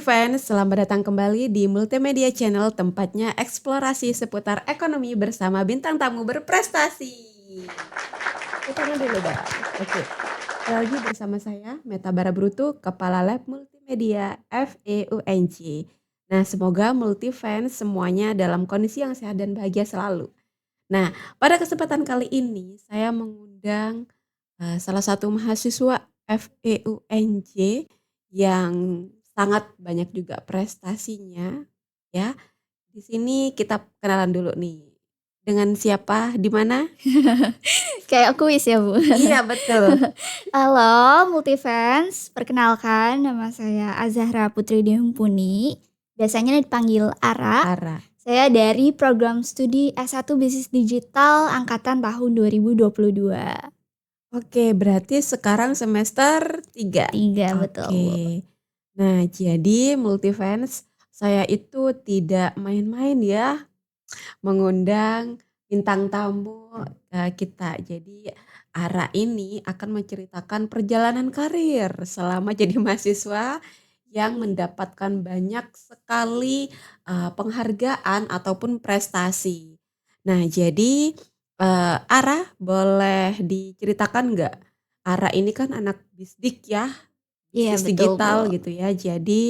Multifans, selamat datang kembali di Multimedia Channel, tempatnya eksplorasi seputar ekonomi bersama bintang tamu berprestasi. Tepuk tangan dulu dong. Oke, sekali lagi bersama saya Meta Barabrutu, Kepala Lab Multimedia FEUNC. Nah, semoga Multifans semuanya dalam kondisi yang sehat dan bahagia selalu. Nah, pada kesempatan kali ini saya mengundang salah satu mahasiswa FEUNC yang sangat banyak juga prestasinya, ya. Di sini kita kenalan dulu nih. Dengan siapa, di mana? Kayak kuis ya, Bu? Iya, betul. Halo Multifans, perkenalkan nama saya Azahra Putri Dehumpuni. Biasanya dipanggil Ara. Ara. Saya dari program studi S1 Bisnis Digital angkatan tahun 2022. Oke, berarti sekarang semester 3. 3, betul, Bu. Oke. Nah, jadi Multifans, saya itu tidak main-main ya mengundang bintang tamu kita. Jadi Ara ini akan menceritakan perjalanan karir selama jadi mahasiswa yang mendapatkan banyak sekali penghargaan ataupun prestasi. Nah, jadi Ara boleh diceritakan nggak? Ara ini kan anak bisdik ya, Iya, bisnis betul, Bu. digital gitu ya. Jadi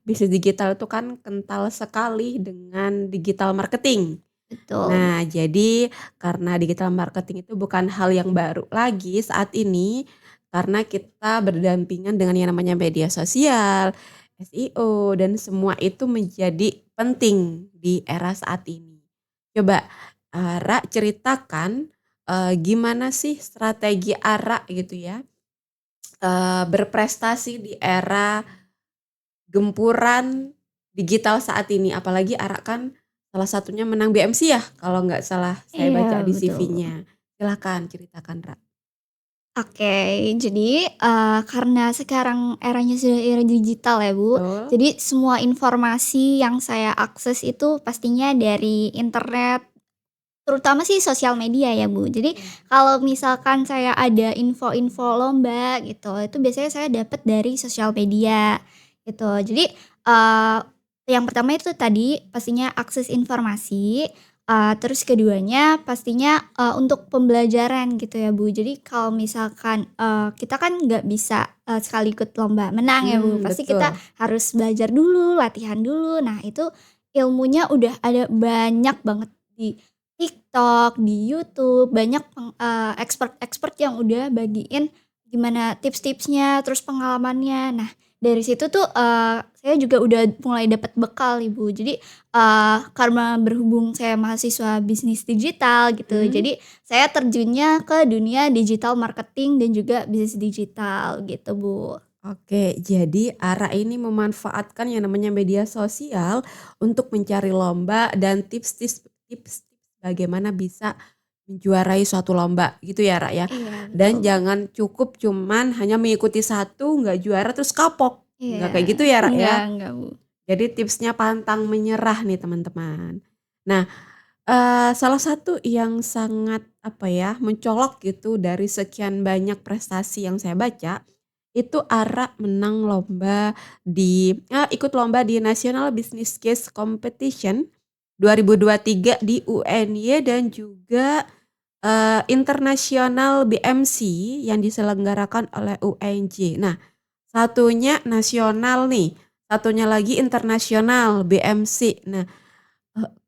bisnis digital itu kan kental sekali dengan digital marketing. Betul, Bu. Nah, jadi karena digital marketing itu bukan hal yang baru lagi saat ini, karena kita berdampingan dengan yang namanya media sosial, SEO, dan semua itu menjadi penting di era saat ini. Coba Ara ceritakan gimana sih strategi Ara gitu ya, berprestasi di era gempuran digital saat ini. Apalagi Ara kan salah satunya menang BMC ya, kalau nggak salah saya Iya, baca di betul, Bu. CV-nya. Silahkan ceritakan, Ra. Oke, jadi karena sekarang eranya sudah era digital ya, Bu. Betul. Jadi semua informasi yang saya akses itu pastinya dari internet, terutama sih sosial media ya, Bu. Jadi kalau misalkan saya ada info-info lomba gitu, itu biasanya saya dapat dari sosial media gitu. Jadi, yang pertama itu tadi pastinya akses informasi, terus keduanya pastinya, untuk pembelajaran gitu ya, Bu. Jadi kalau misalkan, kita kan nggak bisa, sekali ikut lomba menang ya, Bu. Pasti kita Betul. harus belajar dulu, latihan dulu. Nah, itu ilmunya udah ada banyak banget di TikTok, di YouTube, banyak expert-expert yang udah bagiin gimana tips-tipsnya, terus pengalamannya. Nah, dari situ tuh, saya juga udah mulai dapat bekal nih, Bu. Jadi, karena berhubung saya mahasiswa bisnis digital gitu, Mhm. jadi saya terjunnya ke dunia digital marketing dan juga bisnis digital gitu, Bu. Oke, jadi Ara ini memanfaatkan yang namanya media sosial untuk mencari lomba dan tips bagaimana bisa menjuarai suatu lomba gitu ya, Ra, ya. Iya, betul, Dan Bu. jangan cukup cuman hanya mengikuti satu, nggak juara terus kapok. Nggak kayak Iya, gitu ya, Ra, ya. enggak, Bu. Jadi tipsnya pantang menyerah nih teman-teman. Nah, salah satu yang sangat apa ya, mencolok gitu dari sekian banyak prestasi yang saya baca, itu Ara menang ikut lomba di National Business Case Competition 2023 di UNY dan juga International BMC yang diselenggarakan oleh UNJ. Nah, satunya nasional nih, satunya lagi internasional BMC. Nah,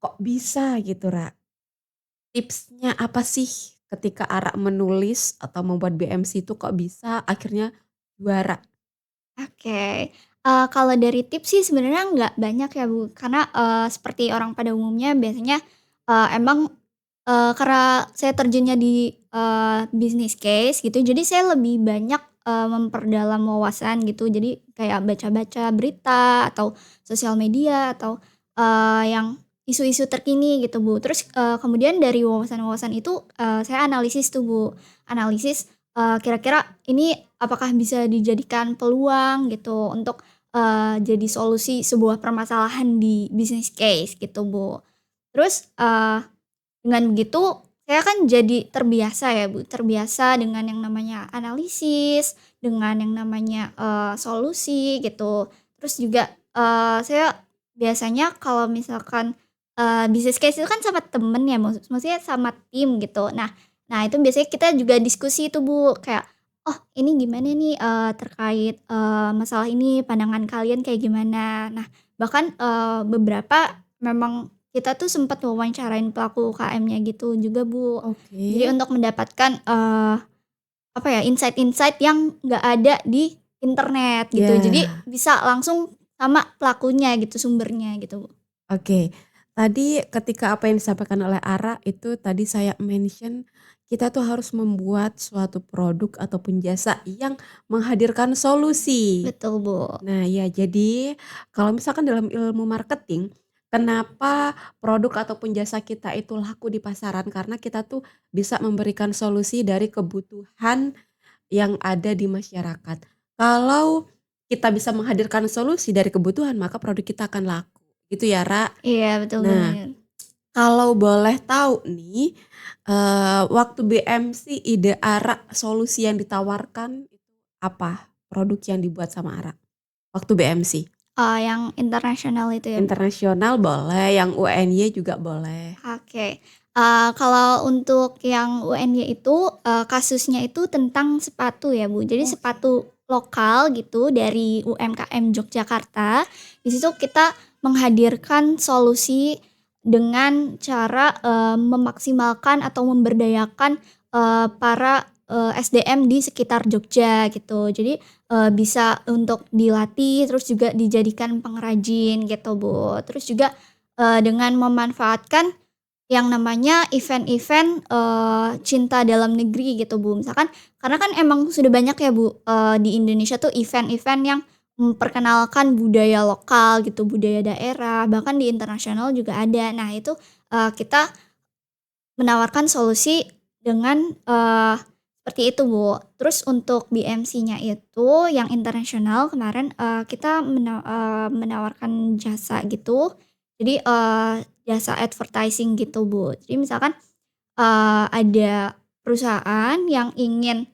kok bisa gitu, Ra? Tipsnya apa sih ketika Ara menulis atau membuat BMC itu kok bisa akhirnya juara? Oke, kalau dari tips sih sebenarnya nggak banyak ya, Bu, karena, seperti orang pada umumnya biasanya, emang, karena saya terjunnya di, bisnis case gitu, jadi saya lebih banyak, memperdalam wawasan gitu. Jadi kayak baca-baca berita atau sosial media atau, yang isu-isu terkini gitu, Bu. Terus, kemudian dari wawasan-wawasan itu, saya analisis tuh, Bu, analisis, kira-kira ini apakah bisa dijadikan peluang gitu untuk, jadi solusi sebuah permasalahan di bisnis case gitu, Bu. Terus, dengan begitu saya kan jadi terbiasa ya, Bu, terbiasa dengan yang namanya analisis, dengan yang namanya, solusi gitu. Terus juga, saya biasanya kalau misalkan, bisnis case itu kan sama temen ya, maksudnya sama tim gitu. Nah itu biasanya kita juga diskusi itu Bu, kayak, "Oh ini gimana nih, terkait, masalah ini pandangan kalian kayak gimana?" Nah bahkan, beberapa memang kita tuh sempat wawancarain pelaku UKM-nya gitu juga Bu. Jadi Oke. untuk mendapatkan, apa ya, insight-insight yang nggak ada di internet gitu. Jadi Ya, bisa langsung sama pelakunya gitu, sumbernya gitu, Bu. oke. Tadi ketika apa yang disampaikan oleh Ara itu tadi saya mention kita tuh harus membuat suatu produk ataupun jasa yang menghadirkan solusi. Betul, Bu. Nah, ya jadi kalau misalkan dalam ilmu marketing, kenapa produk ataupun jasa kita itu laku di pasaran? Karena kita tuh bisa memberikan solusi dari kebutuhan yang ada di masyarakat. Kalau kita bisa menghadirkan solusi dari kebutuhan, maka produk kita akan laku. Gitu ya, Ra. Iya, betul Nah, bener. kalau boleh tahu nih, waktu BMC ide Ara, solusi yang ditawarkan itu apa? Produk yang dibuat sama Ara waktu BMC? Yang internasional itu ya, Bu? Internasional boleh, yang UNY juga boleh. Oke. Kalau untuk yang UNY itu, kasusnya itu tentang sepatu ya, Bu. Jadi Oke. sepatu lokal gitu dari UMKM Yogyakarta. Di situ kita menghadirkan solusi dengan cara, memaksimalkan atau memberdayakan, para, SDM di sekitar Jogja gitu. Jadi, bisa untuk dilatih, terus juga dijadikan pengrajin gitu, Bu. Terus juga, dengan memanfaatkan yang namanya event-event, cinta dalam negeri gitu, Bu. Misalkan karena kan emang sudah banyak ya, Bu, di Indonesia tuh event-event yang memperkenalkan budaya lokal gitu, budaya daerah, bahkan di internasional juga ada. Nah itu, kita menawarkan solusi dengan, seperti itu, Bu. Terus untuk BMC-nya itu yang internasional kemarin, kita menawarkan jasa gitu. Jadi, jasa advertising gitu, Bu. Jadi misalkan, ada perusahaan yang ingin,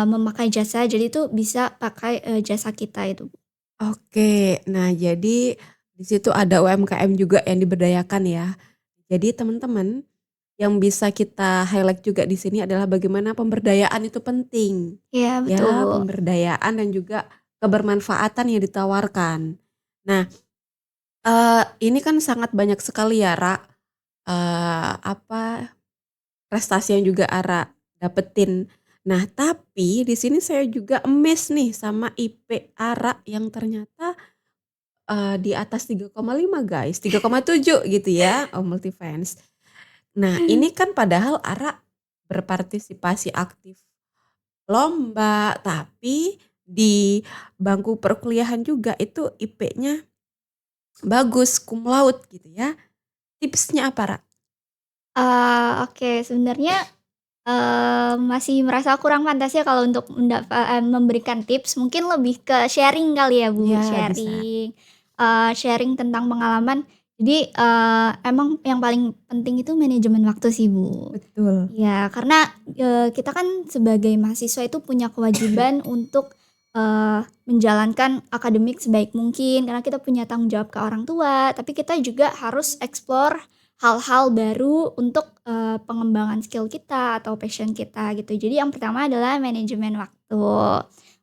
memakai jasa, jadi itu bisa pakai, jasa kita itu, Bu. Oke, nah jadi di situ ada UMKM juga yang diberdayakan ya. Jadi teman-teman, yang bisa kita highlight juga di sini adalah bagaimana pemberdayaan itu penting. Iya betul, Ya, Bu. pemberdayaan dan juga kebermanfaatan yang ditawarkan. Nah, ini kan sangat banyak sekali ya, Ra, apa, prestasi yang juga Ara dapetin. Nah, tapi di sini saya juga emes nih sama IP Ara yang ternyata, di atas 3,5 guys, 3,7 gitu ya, Multifans. Nah, ini kan padahal Ara berpartisipasi aktif lomba, tapi di bangku perkuliahan juga itu IP-nya bagus, cum laude gitu ya. Tipsnya apa, Ra? Oke sebenarnya, masih merasa kurang pantas ya kalau untuk memberikan tips, mungkin lebih ke sharing kali ya, Bu, Ya bisa, sharing, sharing tentang pengalaman. Jadi, emang yang paling penting itu manajemen waktu sih, Bu. betul. Ya karena, kita kan sebagai mahasiswa itu punya kewajiban untuk, menjalankan akademik sebaik mungkin, karena kita punya tanggung jawab ke orang tua, tapi kita juga harus explore hal-hal baru untuk, pengembangan skill kita atau passion kita gitu. Jadi yang pertama adalah manajemen waktu.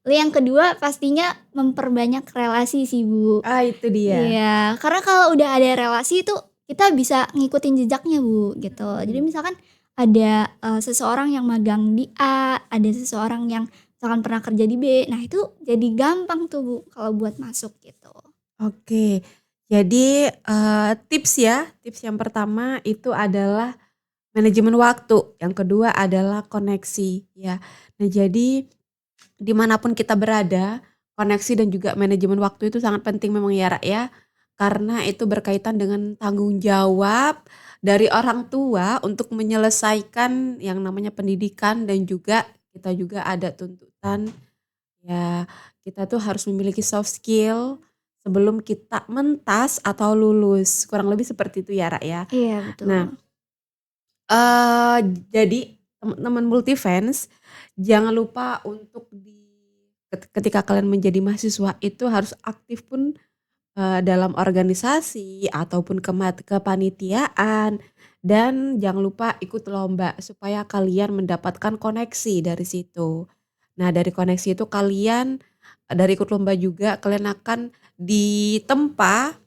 Lalu yang kedua pastinya memperbanyak relasi sih, Bu. Ah, itu dia. Iya, karena kalau udah ada relasi itu kita bisa ngikutin jejaknya, Bu, gitu. Jadi Mhm. misalkan ada, seseorang yang magang di A, ada seseorang yang misalkan pernah kerja di B, nah itu jadi gampang tuh, Bu, kalau buat masuk gitu. Oke. Jadi, tips ya, tips yang pertama itu adalah manajemen waktu, yang kedua adalah koneksi ya. Nah jadi dimanapun kita berada, koneksi dan juga manajemen waktu itu sangat penting memang ya, Ra, ya. Karena itu berkaitan dengan tanggung jawab dari orang tua untuk menyelesaikan yang namanya pendidikan dan juga kita juga ada tuntutan ya, kita tuh harus memiliki soft skill sebelum kita mentas atau lulus, kurang lebih seperti itu ya, Ra, ya. Iya, betul. Nah, jadi teman-teman Multifans, jangan lupa untuk ketika kalian menjadi mahasiswa itu harus aktif pun, dalam organisasi ataupun kepanitiaan, dan jangan lupa ikut lomba supaya kalian mendapatkan koneksi dari situ. Nah, dari koneksi itu dari ikut lomba juga kalian akan ditempa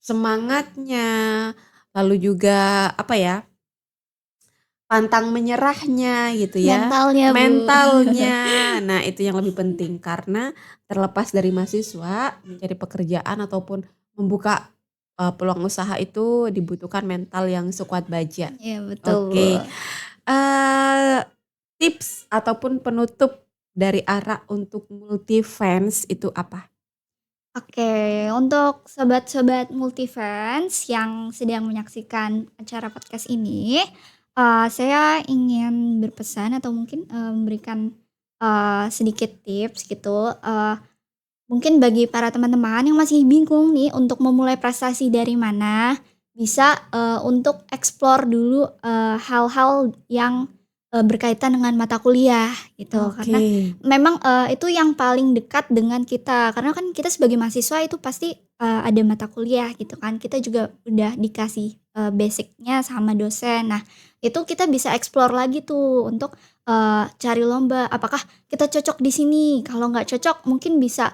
semangatnya, lalu juga apa ya, pantang menyerahnya gitu ya, Mentalnya, Bu. mentalnya. Nah, itu yang lebih penting karena terlepas dari mahasiswa, mencari pekerjaan ataupun membuka peluang usaha itu dibutuhkan mental yang sekuat baja. Iya, betul, Bu. Oke, eee, tips ataupun penutup dari Ara untuk multi-fans itu apa? Oke, untuk sobat-sobat Multifans yang sedang menyaksikan acara podcast ini, saya ingin berpesan atau mungkin, memberikan, sedikit tips gitu, mungkin bagi para teman-teman yang masih bingung nih untuk memulai prestasi dari mana, bisa, untuk explore dulu, hal-hal yang, berkaitan dengan mata kuliah gitu. Karena Oke. memang, itu yang paling dekat dengan kita, karena kan kita sebagai mahasiswa itu pasti, ada mata kuliah gitu kan, kita juga udah dikasih, basic-nya sama dosen. Nah, itu kita bisa explore lagi tuh untuk, cari lomba, apakah kita cocok di sini, kalau nggak cocok mungkin bisa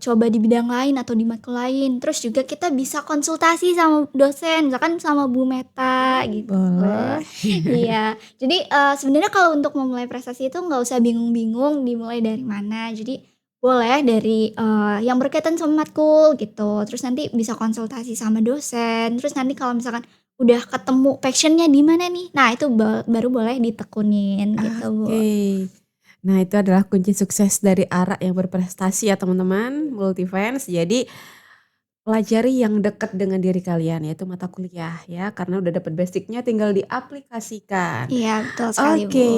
coba di bidang lain atau di matkul lain. Terus juga kita bisa konsultasi sama dosen, misalkan sama Bu Meta gitu. Boleh. Iya, jadi, sebenarnya kalau untuk memulai prestasi itu nggak usah bingung-bingung dimulai dari mana. Jadi boleh dari, yang berkaitan sama matkul gitu, terus nanti bisa konsultasi sama dosen, terus nanti kalau misalkan udah ketemu passion-nya di mana nih, nah itu baru boleh ditekunin gitu, Bu. Oke. Nah, itu adalah kunci sukses dari Ara yang berprestasi ya teman-teman, multifans. Jadi pelajari yang dekat dengan diri kalian yaitu mata kuliah ya, karena udah dapat basicnya tinggal diaplikasikan. Iya, betul sekali, Bu. Oke,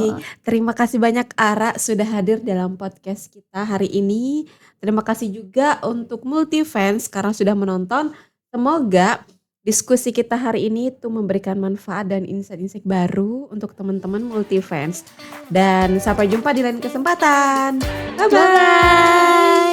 terima kasih banyak Ara sudah hadir dalam podcast kita hari ini. Terima kasih juga untuk multifans karena sudah menonton. Semoga diskusi kita hari ini itu memberikan manfaat dan insight-insight baru untuk teman-teman multifans. Dan sampai jumpa di lain kesempatan. Bye-bye. Bye-bye.